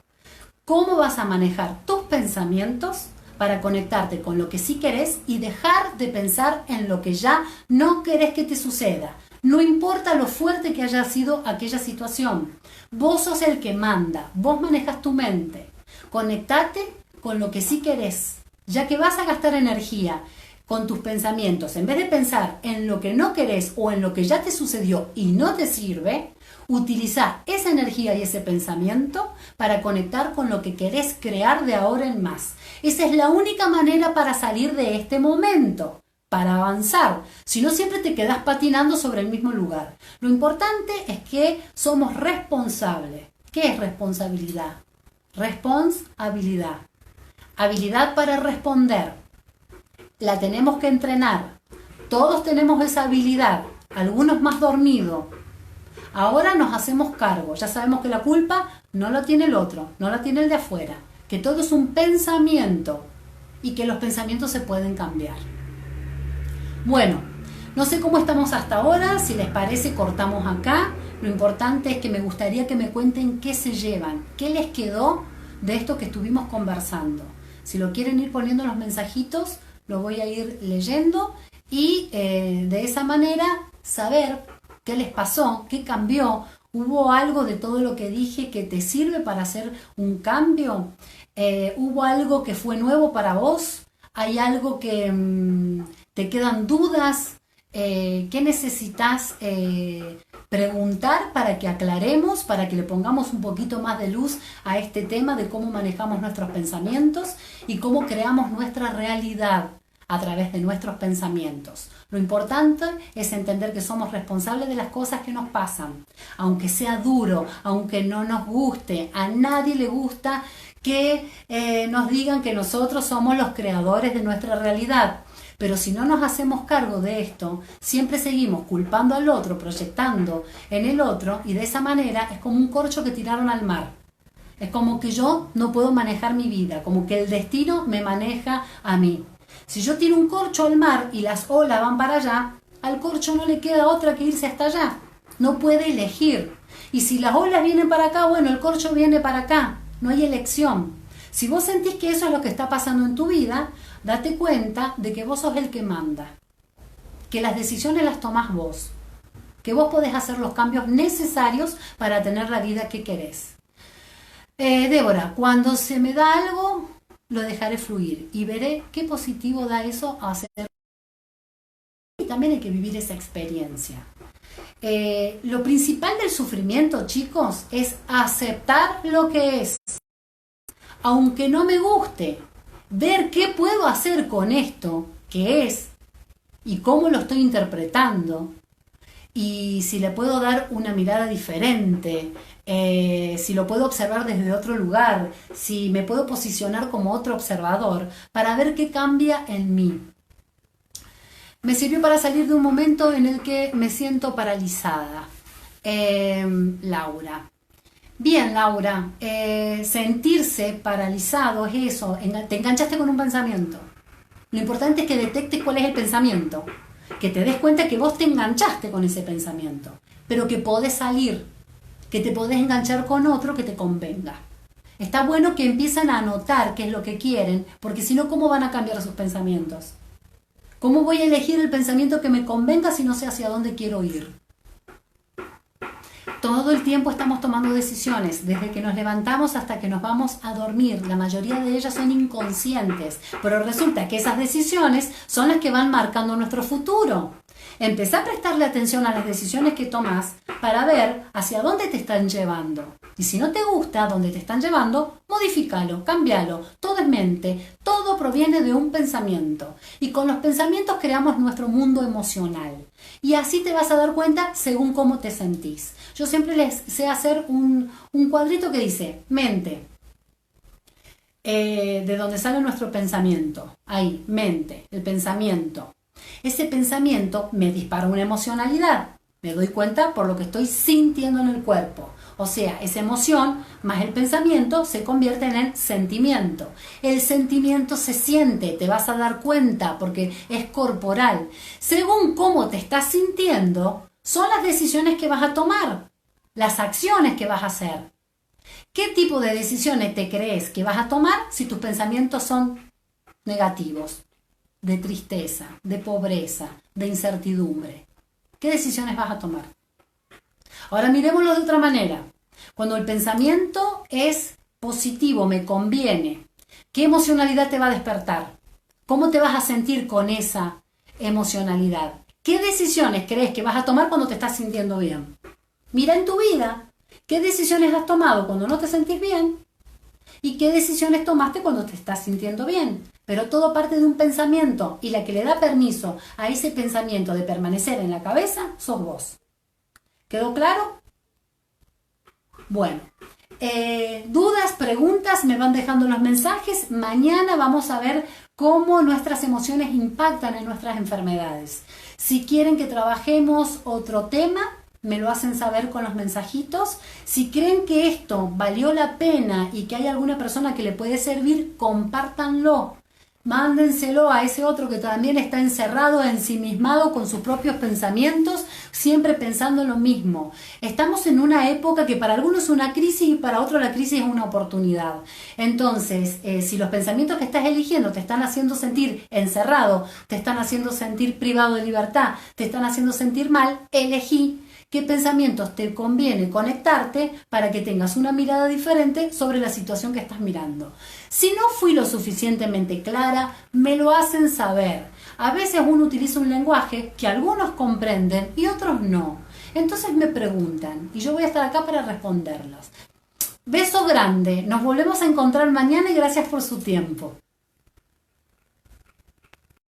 Cómo vas a manejar tus pensamientos para conectarte con lo que sí querés y dejar de pensar en lo que ya no querés que te suceda. No importa lo fuerte que haya sido aquella situación. Vos sos el que manda. Vos manejas tu mente. Conectate con lo que sí querés, ya que vas a gastar energía con tus pensamientos. En vez de pensar en lo que no querés o en lo que ya te sucedió y no te sirve, utiliza esa energía y ese pensamiento para conectar con lo que querés crear de ahora en más. Esa es la única manera para salir de este momento, para avanzar. Si no, siempre te quedás patinando sobre el mismo lugar. Lo importante es que somos responsables. ¿Qué es responsabilidad? Responsabilidad. Habilidad para responder. La tenemos que entrenar. Todos tenemos esa habilidad. Algunos más dormidos. Ahora nos hacemos cargo. Ya sabemos que la culpa no la tiene el otro, no la tiene el de afuera. Que todo es un pensamiento y que los pensamientos se pueden cambiar. Bueno, no sé cómo estamos hasta ahora. Si les parece, cortamos acá. Lo importante es que me gustaría que me cuenten qué se llevan, qué les quedó de esto que estuvimos conversando. Si lo quieren ir poniendo en los mensajitos, lo voy a ir leyendo y de esa manera saber qué les pasó, qué cambió. ¿Hubo algo de todo lo que dije que te sirve para hacer un cambio? ¿Hubo algo que fue nuevo para vos? ¿Hay algo que te quedan dudas? ¿Qué necesitas preguntar para que aclaremos, para que le pongamos un poquito más de luz a este tema de cómo manejamos nuestros pensamientos y cómo creamos nuestra realidad a través de nuestros pensamientos? Lo importante es entender que somos responsables de las cosas que nos pasan, aunque sea duro, aunque no nos guste. A nadie le gusta que nos digan que nosotros somos los creadores de nuestra realidad. Pero si no nos hacemos cargo de esto, siempre seguimos culpando al otro, proyectando en el otro, y de esa manera es como un corcho que tiraron al mar. Es como que yo no puedo manejar mi vida, como que el destino me maneja a mí. Si yo tiro un corcho al mar y las olas van para allá, al corcho no le queda otra que irse hasta allá. No puede elegir. Y si las olas vienen para acá, bueno, el corcho viene para acá. No hay elección. Si vos sentís que eso es lo que está pasando en tu vida, date cuenta de que vos sos el que manda, que las decisiones las tomás vos, que vos podés hacer los cambios necesarios para tener la vida que querés. Débora, cuando se me da algo, lo dejaré fluir y veré qué positivo da eso a hacer. Y también hay que vivir esa experiencia. Lo principal del sufrimiento, chicos, es aceptar lo que es. Aunque no me guste, ver qué puedo hacer con esto que es y cómo lo estoy interpretando y si le puedo dar una mirada diferente, si lo puedo observar desde otro lugar, si me puedo posicionar como otro observador para ver qué cambia en mí. Me sirvió para salir de un momento en el que me siento paralizada. Laura. Bien, Laura, sentirse paralizado es eso, te enganchaste con un pensamiento. Lo importante es que detectes cuál es el pensamiento, que te des cuenta que vos te enganchaste con ese pensamiento, pero que podés salir, que te podés enganchar con otro que te convenga. Está bueno que empiecen a anotar qué es lo que quieren, porque si no, ¿cómo van a cambiar sus pensamientos? ¿Cómo voy a elegir el pensamiento que me convenga si no sé hacia dónde quiero ir? Todo el tiempo estamos tomando decisiones, desde que nos levantamos hasta que nos vamos a dormir. La mayoría de ellas son inconscientes, pero resulta que esas decisiones son las que van marcando nuestro futuro. Empezá a prestarle atención a las decisiones que tomas para ver hacia dónde te están llevando. Y si no te gusta dónde te están llevando, modifícalo, cámbialo. Todo es mente, todo proviene de un pensamiento. Y con los pensamientos creamos nuestro mundo emocional. Y así te vas a dar cuenta según cómo te sentís. Yo siempre les sé hacer un cuadrito que dice mente, de donde sale nuestro pensamiento. Ahí, mente, el pensamiento. Ese pensamiento me dispara una emocionalidad. Me doy cuenta por lo que estoy sintiendo en el cuerpo. O sea, esa emoción más el pensamiento se convierte en el sentimiento. El sentimiento se siente, te vas a dar cuenta porque es corporal. Según cómo te estás sintiendo, son las decisiones que vas a tomar, las acciones que vas a hacer. ¿Qué tipo de decisiones te crees que vas a tomar si tus pensamientos son negativos? De tristeza, de pobreza, de incertidumbre. ¿Qué decisiones vas a tomar? Ahora miremoslo de otra manera. Cuando el pensamiento es positivo, me conviene, ¿qué emocionalidad te va a despertar? ¿Cómo te vas a sentir con esa emocionalidad? ¿Qué decisiones crees que vas a tomar cuando te estás sintiendo bien? Mira en tu vida, ¿qué decisiones has tomado cuando no te sentís bien? ¿Y qué decisiones tomaste cuando te estás sintiendo bien? Pero todo parte de un pensamiento y la que le da permiso a ese pensamiento de permanecer en la cabeza sos vos. ¿Quedó claro? Bueno, dudas, preguntas, me van dejando los mensajes. Mañana vamos a ver cómo nuestras emociones impactan en nuestras enfermedades. Si quieren que trabajemos otro tema, me lo hacen saber con los mensajitos. Si creen que esto valió la pena y que hay alguna persona que le puede servir, compártanlo. Mándenselo a ese otro que también está encerrado, ensimismado con sus propios pensamientos, siempre pensando lo mismo. Estamos en una época que para algunos es una crisis y para otros la crisis es una oportunidad. Entonces, si los pensamientos que estás eligiendo te están haciendo sentir encerrado, te están haciendo sentir privado de libertad, te están haciendo sentir mal, elegí qué pensamientos te conviene conectarte para que tengas una mirada diferente sobre la situación que estás mirando. Si no fui lo suficientemente clara, me lo hacen saber. A veces uno utiliza un lenguaje que algunos comprenden y otros no. Entonces me preguntan y yo voy a estar acá para responderlas. Beso grande, nos volvemos a encontrar mañana y gracias por su tiempo.